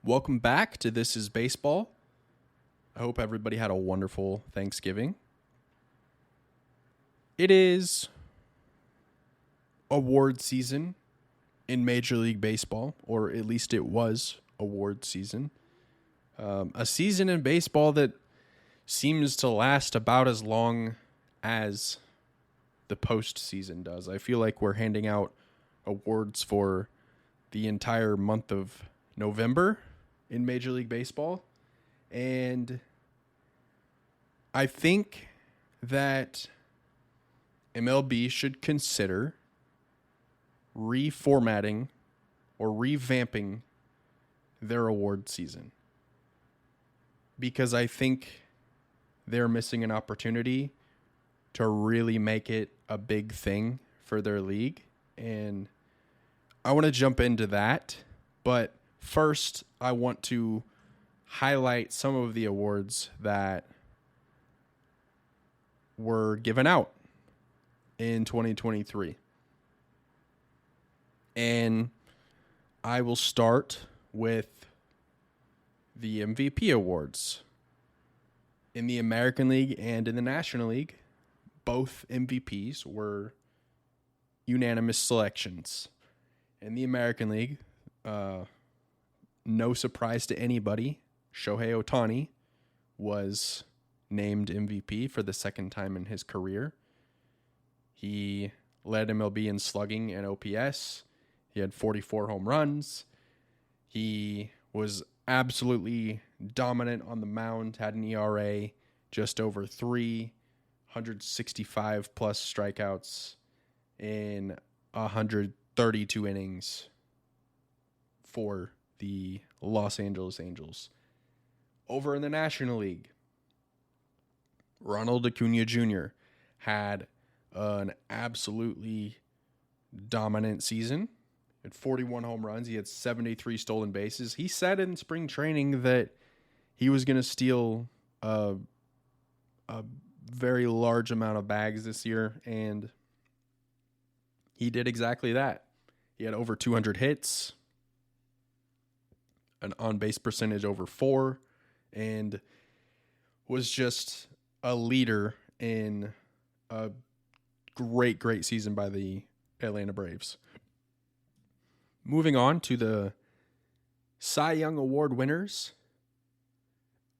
Welcome back to This is Baseball. I hope everybody had a wonderful Thanksgiving. It is award season in Major League Baseball, or at least it was award season. A season in baseball that seems to last about as long as the postseason does. I feel like we're handing out awards for the entire month of November in Major League Baseball. And I think that MLB should consider reformatting or revamping their award season. Because I think they're missing an opportunity to really make it a big thing for their league. And I want to jump into that. But first, I want to highlight some of the awards that were given out in 2023. And I will start with the MVP awards. In the American League and in the National League, both MVPs were unanimous selections. In the American League, no surprise to anybody, Shohei Ohtani was named MVP for the second time in his career. He led MLB in slugging and OPS. He had 44 home runs. He was absolutely dominant on the mound, had an ERA just over 3, 165 plus strikeouts in 132 innings for the Los Angeles Angels. Over in the National League, Ronald Acuna Jr. had an absolutely dominant season. He had 41 home runs. He had 73 stolen bases. He said in spring training that he was going to steal a very large amount of bags this year, and he did exactly that. He had over 200 hits, an on-base percentage over 4, and was just a leader in a great season by the Atlanta Braves. Moving on to the Cy Young Award winners.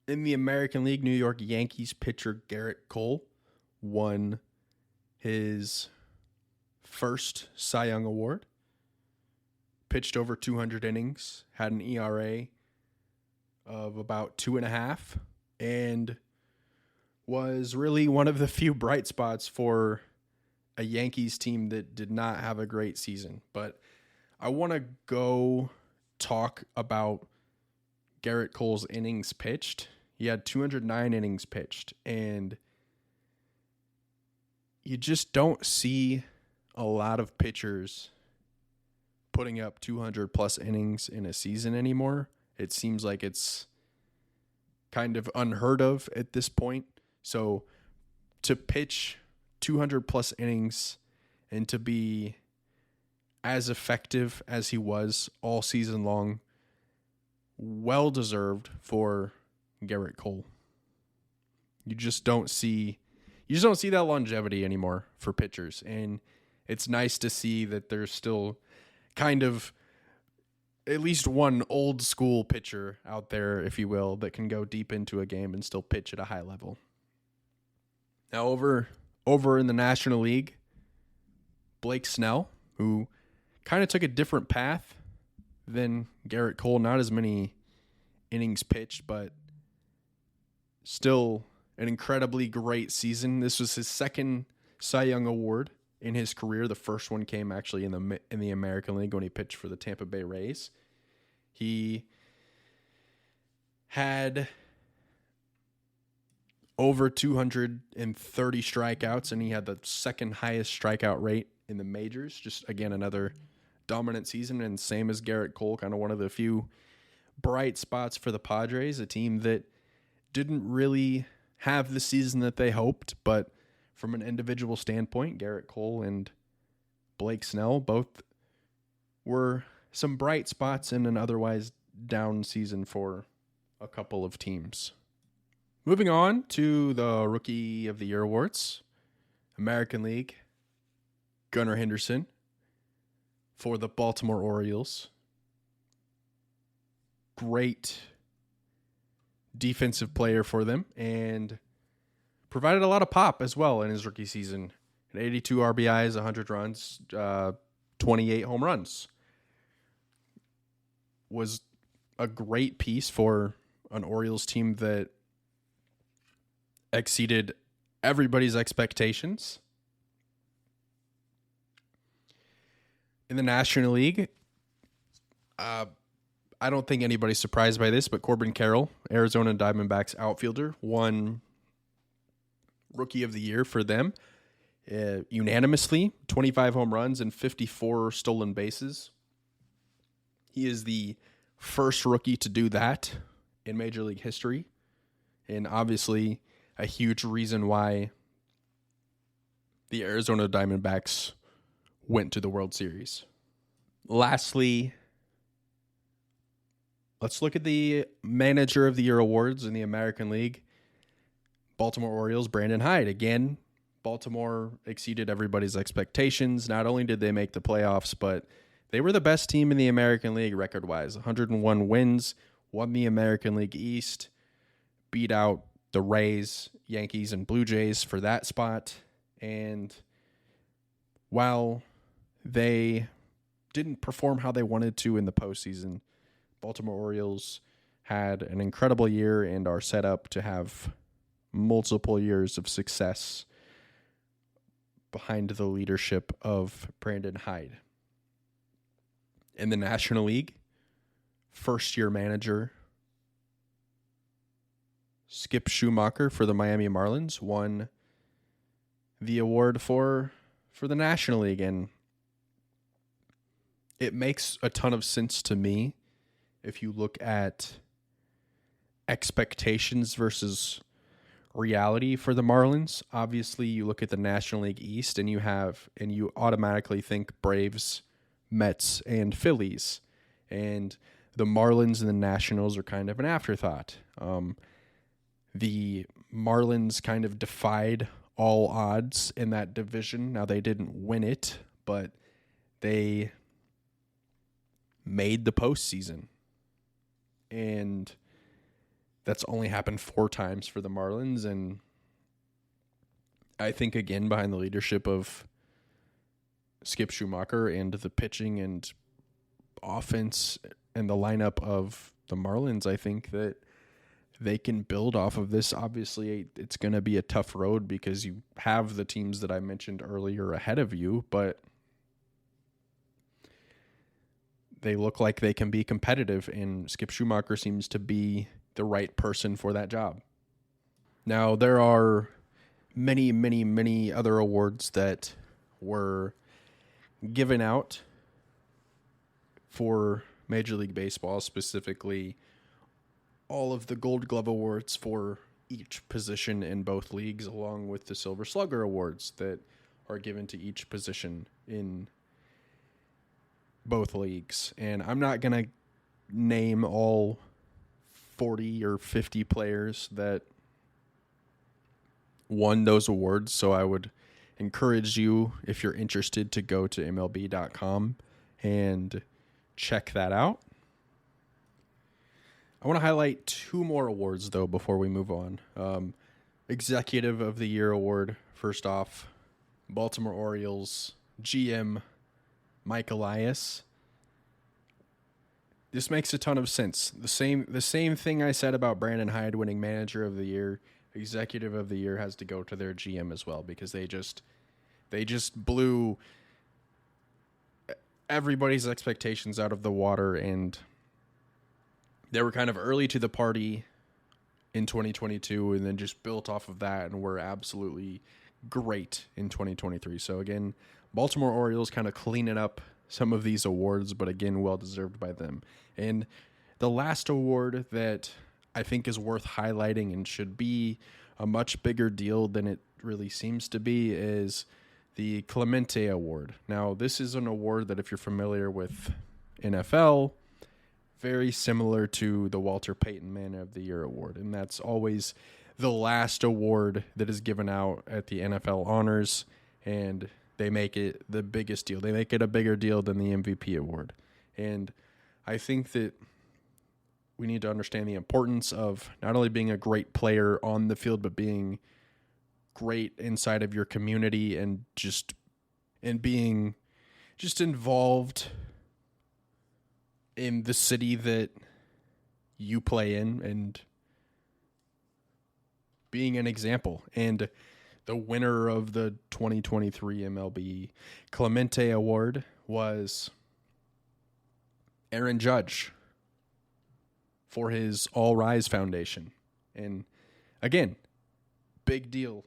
In the American League, New York Yankees pitcher Garrett Cole won his first Cy Young Award. Pitched over 200 innings, had an ERA of about 2.5, and was really one of the few bright spots for a Yankees team that did not have a great season. But I want to go talk about Garrett Cole's innings pitched. He had 209 innings pitched, and you just don't see a lot of pitchers putting up 200 plus innings in a season anymore. It seems like it's kind of unheard of at this point. So to pitch 200 plus innings and to be as effective as he was all season long, well deserved for Garrett Cole. You just don't see that longevity anymore for pitchers, and it's nice to see that there's still kind of at least one old school pitcher out there, if you will, that can go deep into a game and still pitch at a high level. Now over in the National League, Blake Snell, who kind of took a different path than Garrett Cole, not as many innings pitched, but still an incredibly great season. This was his second Cy Young Award in his career. The first one came actually in the American League when he pitched for the Tampa Bay Rays. He had over 230 strikeouts, and he had the second highest strikeout rate in the majors. Just, again, another dominant season, and same as Garrett Cole, kind of one of the few bright spots for the Padres, a team that didn't really have the season that they hoped, but from an individual standpoint, Garrett Cole and Blake Snell both were some bright spots in an otherwise down season for a couple of teams. Moving on to the Rookie of the Year awards. American League, Gunnar Henderson for the Baltimore Orioles. Great defensive player for them and provided a lot of pop as well in his rookie season. 82 RBIs, 100 runs, 28 home runs. Was a great piece for an Orioles team that exceeded everybody's expectations. In the National League, I don't think anybody's surprised by this, but Corbin Carroll, Arizona Diamondbacks outfielder, won Rookie of the Year for them unanimously. 25 home runs and 54 stolen bases. He is the first rookie to do that in Major League history, and obviously a huge reason why the Arizona Diamondbacks went to the World Series. Lastly, let's look at the Manager of the Year awards in the American League. Baltimore Orioles, Brandon Hyde. Again, Baltimore exceeded everybody's expectations. Not only did they make the playoffs, but they were the best team in the American League record-wise. 101 wins, won the American League East, beat out the Rays, Yankees, and Blue Jays for that spot. And while they didn't perform how they wanted to in the postseason, Baltimore Orioles had an incredible year and are set up to have multiple years of success behind the leadership of Brandon Hyde. In the National League, first-year manager Skip Schumacher for the Miami Marlins won the award for the National League, and it makes a ton of sense to me if you look at expectations versus reality for the Marlins. Obviously, you look at the National League East and you automatically think Braves, Mets, and Phillies. And the Marlins and the Nationals are kind of an afterthought. The Marlins kind of defied all odds in that division. Now, they didn't win it, but they made the postseason. And that's only happened 4 times for the Marlins. And I think, again, behind the leadership of Skip Schumacher and the pitching and offense and the lineup of the Marlins, I think that they can build off of this. Obviously, it's going to be a tough road because you have the teams that I mentioned earlier ahead of you, but they look like they can be competitive, and Skip Schumacher seems to be the right person for that job. Now, there are many, many, many other awards that were given out for Major League Baseball, specifically all of the Gold Glove awards for each position in both leagues, along with the Silver Slugger awards that are given to each position in both leagues. And I'm not going to name all 40 or 50 players that won those awards, so I would encourage you, if you're interested, to go to MLB.com and check that out. I want to highlight 2 more awards, though, before we move on. Executive of the Year award, first off, Baltimore Orioles GM Mike Elias. This makes a ton of sense. The same thing I said about Brandon Hyde winning Manager of the Year, Executive of the Year has to go to their GM as well, because they just blew everybody's expectations out of the water, and they were kind of early to the party in 2022 and then just built off of that and were absolutely great in 2023. So again, Baltimore Orioles kind of cleaning up some of these awards, but again, well-deserved by them. And the last award that I think is worth highlighting and should be a much bigger deal than it really seems to be is the Clemente Award. Now, this is an award that, if you're familiar with NFL, very similar to the Walter Payton Man of the Year award. And that's always the last award that is given out at the NFL honors. And they make it the biggest deal. They make it a bigger deal than the MVP award. And I think that we need to understand the importance of not only being a great player on the field, but being great inside of your community and being just involved in the city that you play in and being an example. And the winner of the 2023 MLB Clemente Award was Aaron Judge for his All Rise Foundation. And again, big deal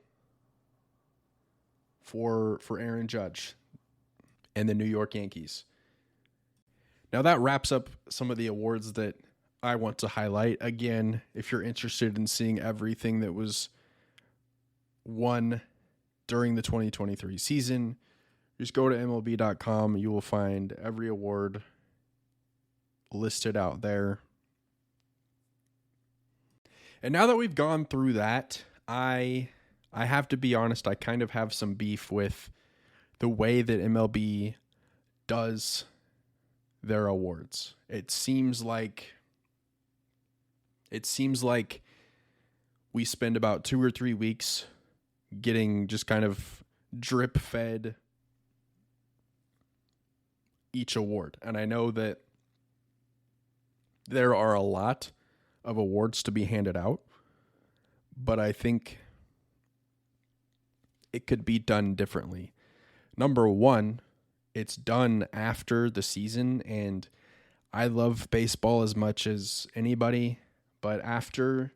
for Aaron Judge and the New York Yankees. Now that wraps up some of the awards that I want to highlight. Again, if you're interested in seeing everything that was won during the 2023 season, just go to MLB.com. You will find every award listed out there. And now that we've gone through that, I have to be honest, I kind of have some beef with the way that MLB does their awards. It seems like we spend about 2 or 3 weeks getting just kind of drip fed each award. And I know that there are a lot of awards to be handed out, but I think it could be done differently. Number one, it's done after the season, and I love baseball as much as anybody, but after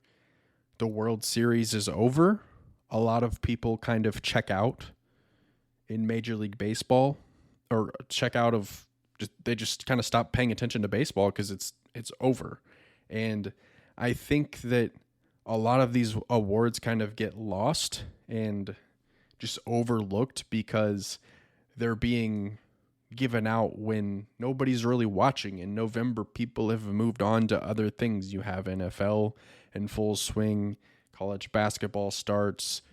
the World Series is over, a lot of people kind of check out in Major League Baseball, or check out of they just kind of stop paying attention to baseball because it's over. And I think that a lot of these awards kind of get lost and just overlooked because they're being given out when nobody's really watching. In November, people have moved on to other things. You have NFL in full swing, college basketball starts,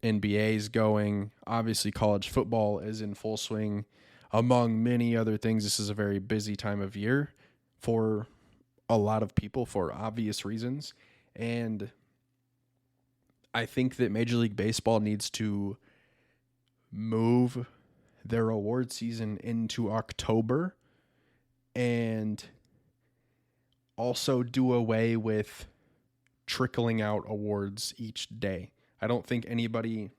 NBA's going, obviously college football is in full swing, among many other things. This is a very busy time of year for a lot of people for obvious reasons. And I think that Major League Baseball needs to move their award season into October and also do away with trickling out awards each day. I don't think anybody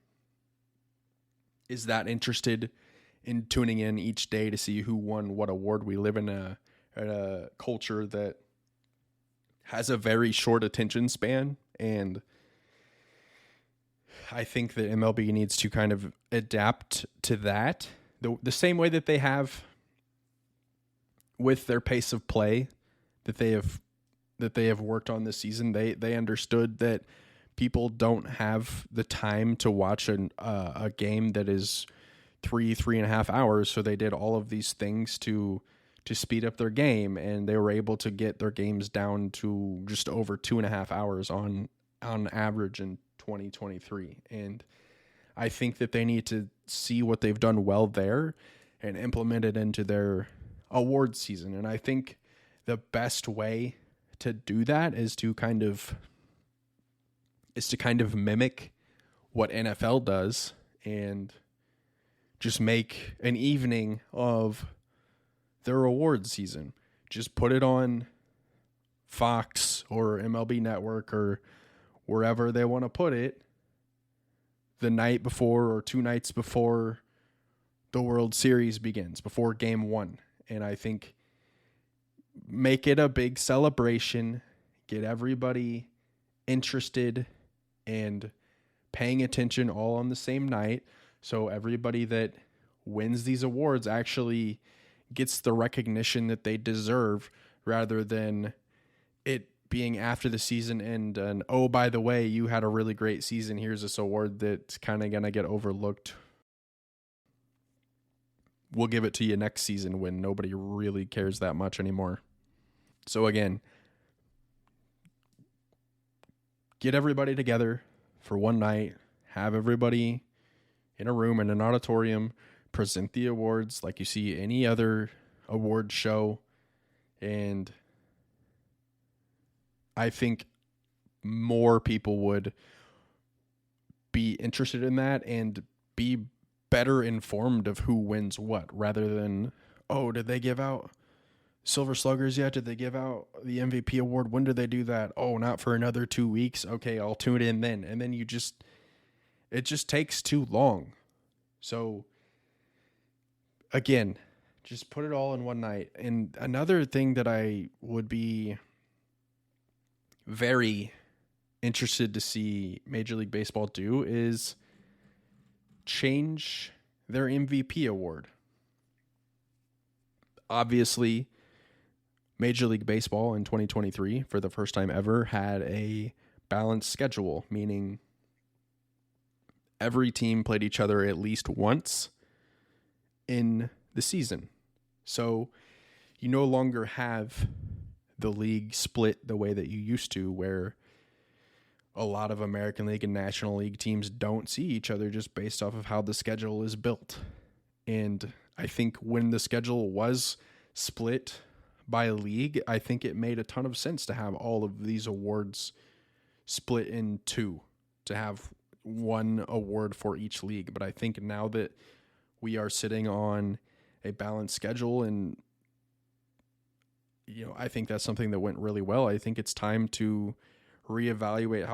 is that interested in tuning in each day to see who won what award. We live in a culture that has a very short attention span, and I think that MLB needs to kind of adapt to that the same way that they have with their pace of play that they have worked on this season. They understood that people don't have the time to watch a game that is 3.5 hours, so they did all of these things to speed up their game, and they were able to get their games down to just over 2.5 hours on average in 2023. And I think that they need to see what they've done well there and implement it into their award season. And I think the best way to do that is to kind of mimic what NFL does and just make an evening of their award season. Just put it on Fox or MLB Network or wherever they want to put it the night before or 2 nights before the World Series begins, before Game 1. And I think make it a big celebration, get everybody interested and paying attention all on the same night, so everybody that wins these awards actually gets the recognition that they deserve, rather than it being after the season and oh, by the way, you had a really great season, here's this award that's kind of going to get overlooked. We'll give it to you next season when nobody really cares that much anymore. So again, get everybody together for one night, have everybody in a room in an auditorium, present the awards like you see any other award show. And I think more people would be interested in that and be better informed of who wins what, rather than, oh, did they give out Silver Sluggers yet? Did they give out the MVP award? When did they do that? Oh, not for another 2 weeks. Okay, I'll tune in then. And then it just takes too long. So again, just put it all in one night. And another thing that I would be very interested to see Major League Baseball do is change their MVP award. Obviously, Major League Baseball in 2023, for the first time ever, had a balanced schedule, meaning every team played each other at least once in the season. So you no longer have the league split the way that you used to, where a lot of American League and National League teams don't see each other just based off of how the schedule is built. And I think when the schedule was split by league, I think it made a ton of sense to have all of these awards split in two, to have one award for each league. But I think now that we are sitting on a balanced schedule, and I think that's something that went really well. I think it's time to reevaluate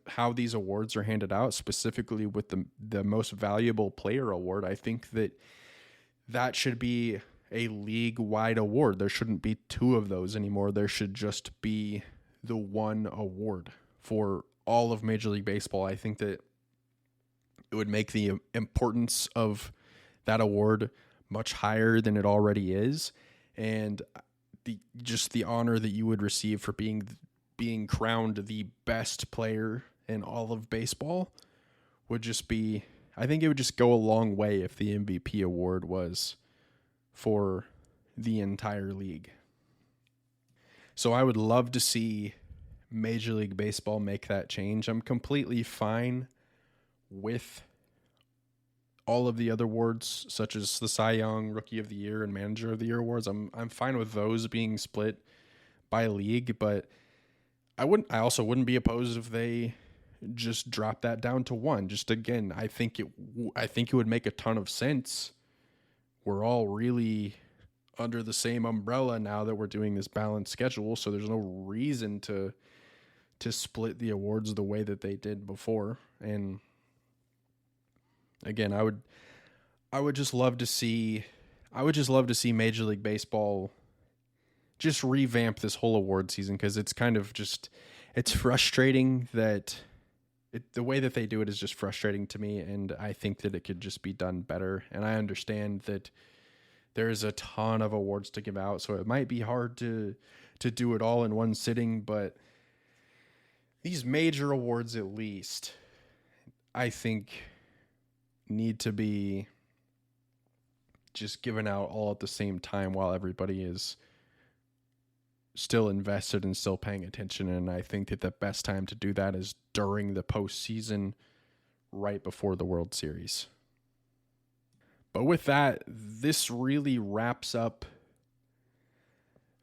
how these awards are handed out, specifically with the most valuable player award. I think that should be a league-wide award. There shouldn't be two of those anymore. There should just be the one award for all of Major League Baseball. I think that it would make the importance of that award much higher than it already is, and the honor that you would receive for being crowned the best player in all of baseball would just be, I think it would just go a long way if the MVP award was for the entire league. So I would love to see Major League Baseball make that change. I'm completely fine with all of the other awards, such as the Cy Young, Rookie of the Year, and Manager of the Year awards. I'm fine with those being split by league, but I also wouldn't be opposed if they just drop that down to one. Just again, I think it would make a ton of sense. We're all really under the same umbrella now that we're doing this balanced schedule, so there's no reason to split the awards the way that they did before. And again, I would just love to see Major League Baseball just revamp this whole award season, because it's kind of just, it's frustrating that the way that they do it is just frustrating to me, and I think that it could just be done better. And I understand that there's a ton of awards to give out, so it might be hard to do it all in one sitting, but these major awards, at least, I think need to be just given out all at the same time while everybody is still invested and still paying attention. And I think that the best time to do that is during the postseason, right before the World Series. But with that, this really wraps up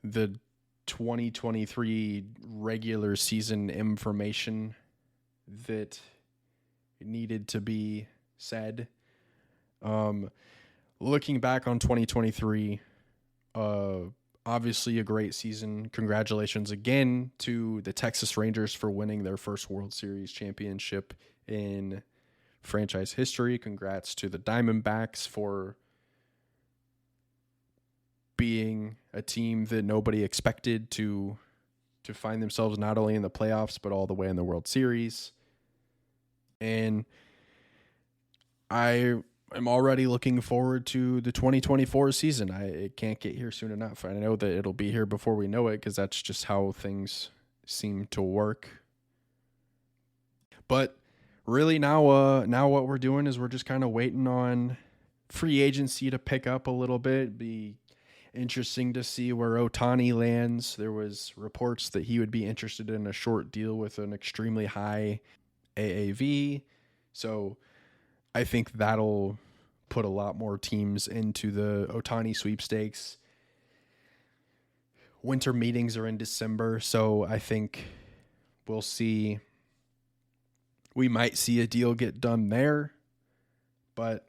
the 2023 regular season information that needed to be said. Looking back on 2023, obviously a great season. Congratulations again to the Texas Rangers for winning their first World Series championship in franchise history. Congrats to the Diamondbacks for being a team that nobody expected to find themselves not only in the playoffs, but all the way in the World Series. And I am already looking forward to the 2024 season. It can't get here soon enough. I know that it'll be here before we know it, because that's just how things seem to work. But really now what we're doing is we're just kind of waiting on free agency to pick up a little bit. interesting to see where Ohtani lands. There was reports that he would be interested in a short deal with an extremely high AAV. So I think that'll put a lot more teams into the Ohtani sweepstakes. Winter meetings are in December, so I think we might see a deal get done there. But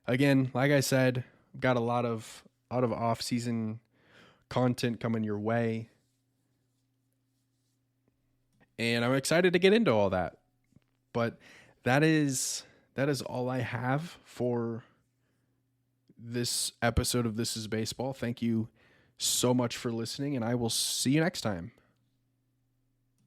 again, like I said, got a lot of off-season content coming your way. And I'm excited to get into all that. But that is all I have for this episode of This Is Baseball. Thank you so much for listening, and I will see you next time.